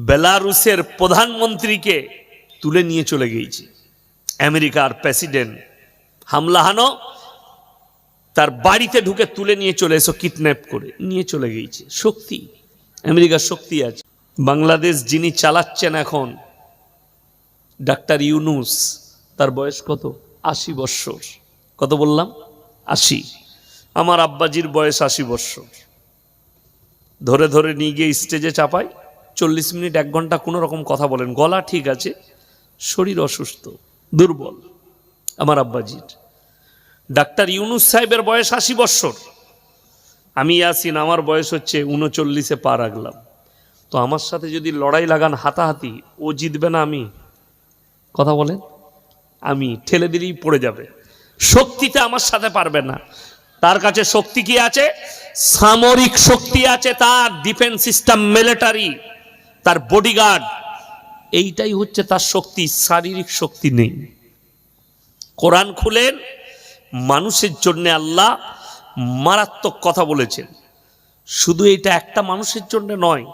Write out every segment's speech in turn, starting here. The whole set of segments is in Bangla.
বেলারুসের প্রধানমন্ত্রীকে তুলে নিয়ে চলে গিয়েছে আমেরিকার প্রেসিডেন্ট। হামলা হানো, তার বাড়িতে ঢুকে তুলে নিয়ে চলে এসো, কিডন্যাপ করে নিয়ে চলে গিয়েছে। শক্তি, আমেরিকার শক্তি আছে। বাংলাদেশ যিনি চালাচ্ছেন এখন, ডাক্তার ইউনূস, তার বয়স কত? ৮০ বৎসর। কত বললাম? ৮০। আমার আব্বাজির বয়স ৮০ বৎসর। ধরে ধরে নিয়ে গিয়ে স্টেজে চাপাই, 40 মিনিট 1 ঘন্টা কোনো রকম কথা বলেন। গলা ঠিক আছে, শরীর অসুস্থ, দুর্বল। আমার আব্বাজির ডাক্তার ইউনূস সাহেবের বয়স ৮০ বৎসর। আমি ইয়াসিন, আমার বয়স হচ্ছে 39-এ পা রাখলাম। তো আমার সাথে যদি লড়াই লাগান হাতাহাতি, ও জিতবে না আমি? কথা বলেন, আমি ঠেলে দিলেই পড়ে যাবে। শক্তিতে আমার সাথে পারবে না। তার কাছে শক্তি কি আছে? সামরিক শক্তি আছে, তার ডিফেন্স সিস্টেম, মিলিটারি, তার বডিগার্ড, এইটাই হচ্ছে তার শক্তি। শারীরিক শক্তি নেই। কোরআন খুলেন, মানুষের জন্য আল্লাহ মারাত্মক কথা বলেছেন। শুধু এটা একটা মানুষের জন্য নয়,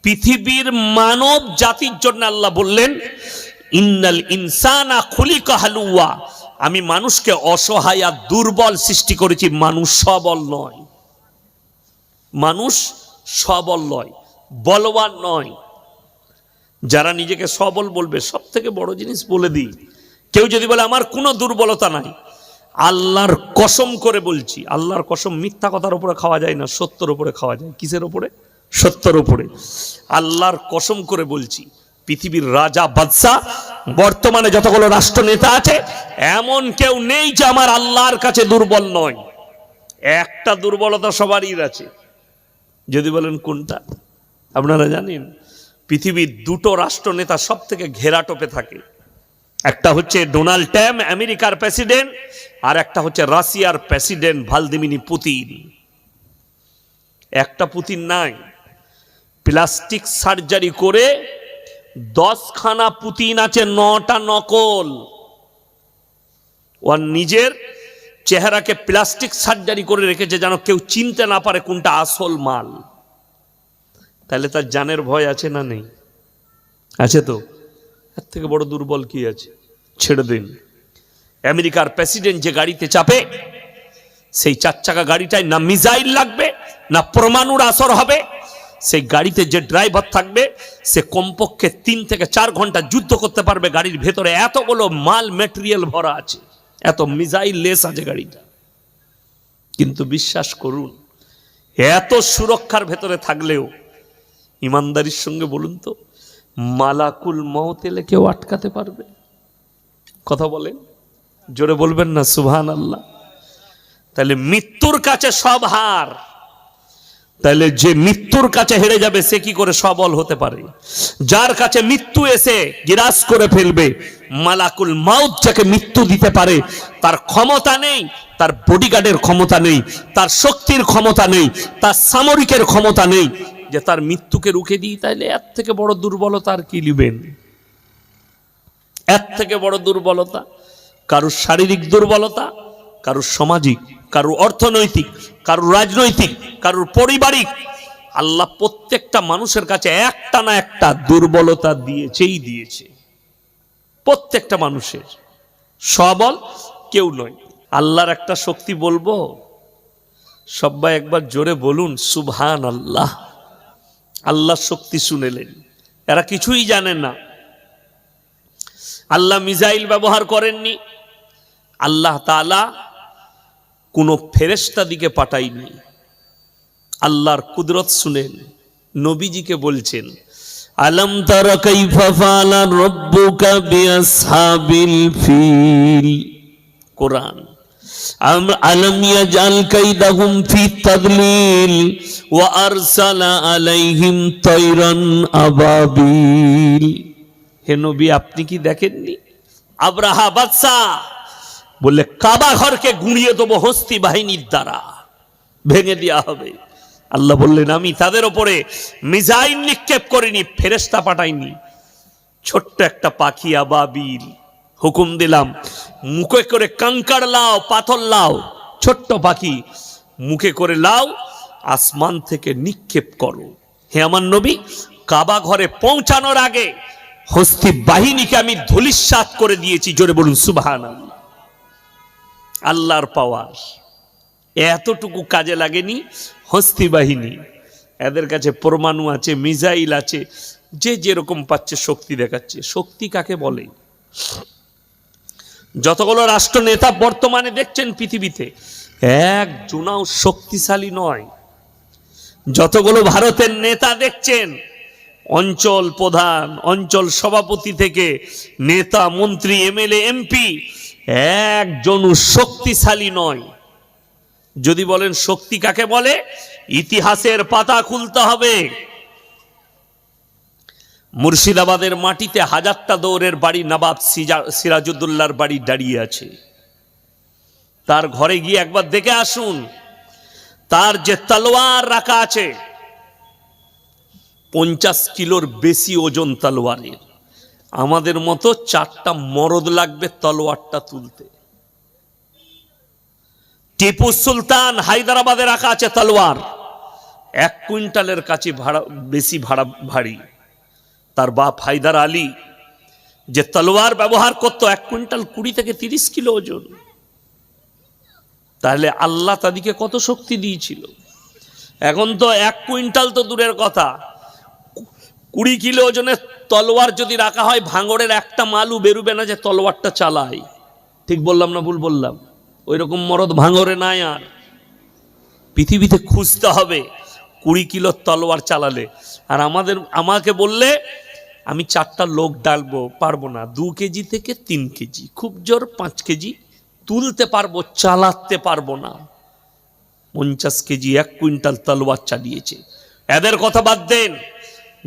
পৃথিবীর মানব জাতির জন্য আল্লাহ বললেন, ইন্নাল ইনসানা খুলিকা হালুয়া, আমি মানুষকে অসহায় আর দুর্বল সৃষ্টি করেছি, মানুষ সবল নয়। মানুষ সবল নয়, বলবান নয়। যারা নিজেকে সবল বলবে, সব থেকে বড় জিনিস বলে দিই, কেউ যদি বলে আমার কোনো দুর্বলতা নাই, আল্লাহর কসম করে বলছি, আল্লাহর কসম, মিথ্যা কথার উপরে খাওয়া যায় না, সত্যের উপরে খাওয়া যায়। কিসের উপরে? সত্যের উপরে। আল্লাহর কসম করে বলছি, পৃথিবীর রাজা বাদশাহ, বর্তমানে যতগুলো রাষ্ট্রনেতা আছে, এমন কেউ নেই যে আমার আল্লাহর কাছে দুর্বল নয়। একটা দুর্বলতা সবারই আছে। যদি বলেন কোনটা? আপনারা জানেন, পৃথিবীর 2টো রাষ্ট্রনেতা সব থেকে ঘেরাটোপে থাকে। একটা হচ্ছে ডোনাল্ড ট্রাম্প, আমেরিকার প্রেসিডেন্ট, আর একটা হচ্ছে রাশিয়ার প্রেসিডেন্ট ভ্লাদিমির পুতিন। একটা পুতিন নাই, প্লাস্টিক সার্জারি করে 10খানা পুতিন আছে, 9টা নকল। ওর নিজের চেহারাকে প্লাস্টিক সার্জারি করে রেখেছে যেন কেউ চিনতে না পারে কোনটা আসল মাল। তাহলে তার জানের ভয় আছে না নেই? আছে তো। এর থেকে বড় দুর্বল কি আছে? ছেড়ে দিন। আমেরিকার প্রেসিডেন্ট যে গাড়িতে চাপে, সেই 4 চাকা গাড়িটায় না মিসাইল লাগবে, না পরমাণুর আসর হবে। সেই গাড়িতে যে ড্রাইভার থাকবে, সে কমপক্ষে 3 থেকে 4 ঘন্টা যুদ্ধ করতে পারবে। গাড়ির ভেতরে এতগুলো মাল ম্যাটেরিয়াল ভরা আছে, এত মিসাইল লেস আছে গাড়িটা। কিন্তু বিশ্বাস করুন, এত সুরক্ষার ভেতরে থাকলেও ইমানদারির সঙ্গে বলুন তো, মালাকুল মউত এলে কেউ আটকাতে পারবে? কথা বলেন, জোরে বলবেন না সুবহানাল্লাহ। তাহলে মৃত্যুর কাছে সব হার। তাহলে যে মৃত্যুর কাছে হেরে যাবে, সে কি করে সবল হতে পারে? যার কাছে মৃত্যু এসে গ্রাস করে ফেলবে, মালাকুল মউত যাকে মৃত্যু দিতে পারে, তার ক্ষমতা নেই, তার বডিগার্ডের ক্ষমতা নেই, তার শক্তির ক্ষমতা নেই, তার সামরিকের ক্ষমতা নেই যে তার মৃত্যুকে রুখে দিই। তাইলে এর থেকে বড় দুর্বলতা আর কি নেবেন? এর থেকে বড় দুর্বলতা কারুর শারীরিক দুর্বলতা, কারুর সামাজিক, কারুর অর্থনৈতিক, কারুর রাজনৈতিক, কারুর পারিবারিক। আল্লাহ প্রত্যেকটা মানুষের কাছে একটা না একটা দুর্বলতা দিয়েছে। প্রত্যেকটা মানুষের সবল কেউ নয়। আল্লাহর একটা শক্তি বলবো, সবাই একবার জোরে বলুন সুবহানাল্লাহ। আল্লাহর শক্তি শুনেলেন। এরা কিছুই জানেন না। আল্লাহ মিসাইল ব্যবহার করেননি, আল্লাহ তাআলা কোনো ফেরেশতা দিকে পাঠায়নি। আল্লাহর কুদরত শুনেন, নবীজিকে বলছেন, আলাম তারা কাইফা ফাআলা রাব্বুকা বিআসহাবিল ফিল। কোরআন, আলাম ইয়াজআল কাইদাহুম ফি তাদলিল ওয়া আরসালা আলাইহিম তায়রান আবাবিল। হে নবী, আপনি কি দেখেননি? আব্রাহা বাদশা বললে কাবা ঘরকে গুঁড়িয়ে দেবো হস্তি বাহিনীর দ্বারা, ভেঙে দেওয়া হবে। আল্লাহ বললেন, আমি তাদের ওপরে মিসাইল নিক্ষেপ করিনি, ফেরেশতা পাঠাইনি। ছোট্ট একটা পাখি আবাবিল, হুকুম দিলাম মুখে করে কাঙ্কার লাও, পাথর লাও। ছোট্ট পাখি মুখে করে লাও, আসমান থেকে নিক্ষেপ করো। হে আমার নবী, কাবা ঘরে পৌঁছানোর আগে হস্তি বাহিনীকে আমি ধূলিসাৎ করে দিয়েছি। জোরে বলুন সুবহানাল্লাহ। আল্লাহর পাওয়ার এতটুকু কাজে লাগেনি হস্তি বাহিনী। এদের কাছে পরমাণু আছে, মিসাইল আছে, যে যেরকম পাচ্ছে শক্তি দেখাচ্ছে। শক্তি কাকে বলে? যতগুলো রাষ্ট্র নেতা বর্তমানে দেখছেন পৃথিবীতে, একজনাও শক্তিশালী নয়। যতগুলো ভারতের নেতা দেখছেন, অঞ্চল প্রধান, অঞ্চল সভাপতি থেকে নেতা, মন্ত্রী, এমএলএ, এমপি, একজনও শক্তিশালী নয়। যদি বলেন শক্তি কাকে বলে, ইতিহাসের পাতা খুলতে হবে। মুর্শিদাবাদের মাটিতে হাজারটা দৌড়ের বাড়ি নবাব সিরাজউদ্দৌলার বাড়ি দাঁড়িয়ে আছে। তার ঘরে গিয়ে একবার দেখে আসুন। তার যে তলোয়ার রাখা আছে, 50 কিলোর বেশি ওজন তলোয়ারের। আমাদের মতো 4টা মরদ লাগবে তলোয়ারটা তুলতে। টিপু সুলতান হায়দ্রাবাদে রাখা আছে তলোয়ার, 1 কুইন্টালের কাছে বেশি ভারী। তার বাপ হায়দার আলী যে তলোয়ার ব্যবহার করত, 1 কুইন্টাল 20 থেকে 30 কিলো ওজন। তাহলে আল্লাহ তাদেরকে কত শক্তি দিয়েছিল। এখন তো 1 কুইন্টাল তো দূরের কথা, 20 কিলো ওজনের তলোয়ার যদি রাখা হয়, ভাঙড়ের একটা মালু বেরুবে না যে তলোয়ারটা চালায়। ঠিক বললাম না ভুল বললাম? ওই রকম মরদ ভাঙড়ে নাই। আর পৃথিবীতে খুঁজতে হবে 20 কিলো তলোয়ার চালালে। আর আমাকে বললে আমি 4টা লোক ডালবো, পারবো না। 2 কেজি থেকে 3 কেজি, খুব জোর 5 কেজি তুলতে পারবো, চালাতে পারবো না। 50 কেজি 1 কুইন্টাল তলোয়ার চালিয়েছে। এদের কথা বাদ দেন।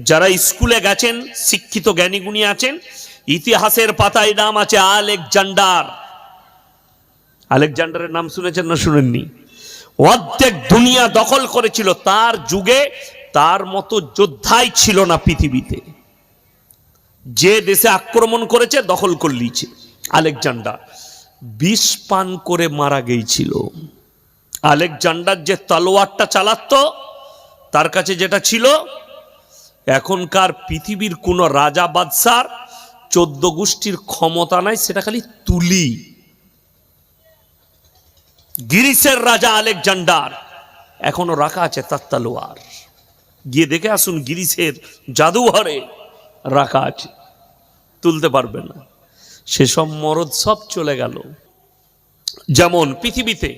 যারা স্কুলে গেছেন, শিক্ষিত জ্ঞানীগুণী আছেন, ইতিহাসের পাতায় নাম আছে আলেকজান্ডার। আলেকজান্ডারের নাম শুনেছেন না শুনেননি? অর্ধেক দুনিয়া দখল করেছিল। তার যুগে তার মতো যোদ্ধাই ছিল না পৃথিবীতে। যে দেশে আক্রমণ করেছে দখল করে নিয়েছে। আলেকজান্ডার বিষ পান করে মারা গিয়েছিল। আলেকজান্ডার যে তলোয়ারটা চালাতো, তার কাছে যেটা ছিল, এখনকার পৃথিবীর কোন রাজা বাদশার 14 গোষ্ঠীর ক্ষমতা নাই, সেটা খালি তুলি। গ্রিসের রাজা আলেকজান্ডার এখনো রাখা আছে তার তলোয়ার। গিয়ে দেখে আসুন, গ্রিসের জাদুঘরে রাখা আছে, তুলতে পারবে না। সেসব মরদ সব চলে গেল। যেমন পৃথিবীতে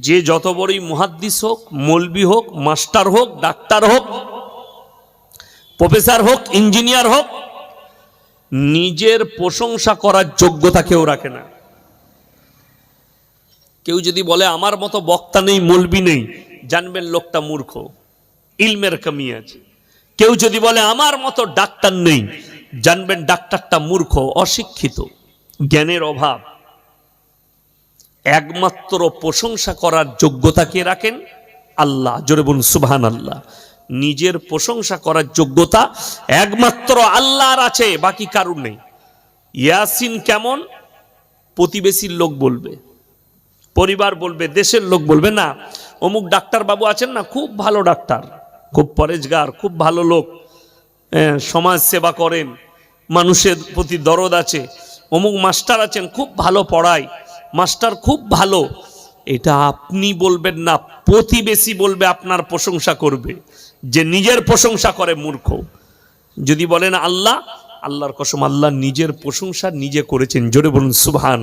যে যত বড়ই মুহাদ্দিস হোক, মৌলবি হোক, মাস্টার হোক, ডাক্তার হোক, প্রফেসর হোক, ইঞ্জিনিয়ার হোক, নিজের প্রশংসা করার যোগ্যতা কেউ রাখে না। কেউ যদি বলে আমার মতো বক্তা নেই, মৌলবি নেই, জানবেন লোকটা মূর্খ, ইলমের কমি আছে। কেউ যদি বলে আমার মতো ডাক্তার নেই, জানবেন ডাক্তারটা মূর্খ, অশিক্ষিত, জ্ঞানের অভাব। একমাত্র প্রশংসা করার যোগ্যতা কে রাখেন? আল্লাহ। জোরে বলুন সুবহানাল্লাহ। নিজের প্রশংসা করার যোগ্যতা একমাত্র আল্লাহর আছে, বাকি কারুর নেই। ইয়াসিন কেমন? প্রতিবেশীর লোক বলবে, পরিবার বলবে, দেশের লোক বলবে না, অমুক ডাক্তার বাবু আছেন না, খুব ভালো ডাক্তার, খুব পরেজগার, খুব ভালো লোক, সমাজ সেবা করেন, মানুষের প্রতি দরদ আছে। অমুক মাস্টার আছেন, খুব ভালো পড়ায়, মাস্টার খুব ভালো। এটা আপনি বলবেন না, প্রতিবেশী বলবে, আপনার প্রশংসা করবে। যে নিজের প্রশংসা করে মূর্খ। যদি বলেন আল্লাহ, আল্লাহর কসম, আল্লাহ নিজের প্রশংসা নিজে করেছেন। জোরে বলুন সুবহান।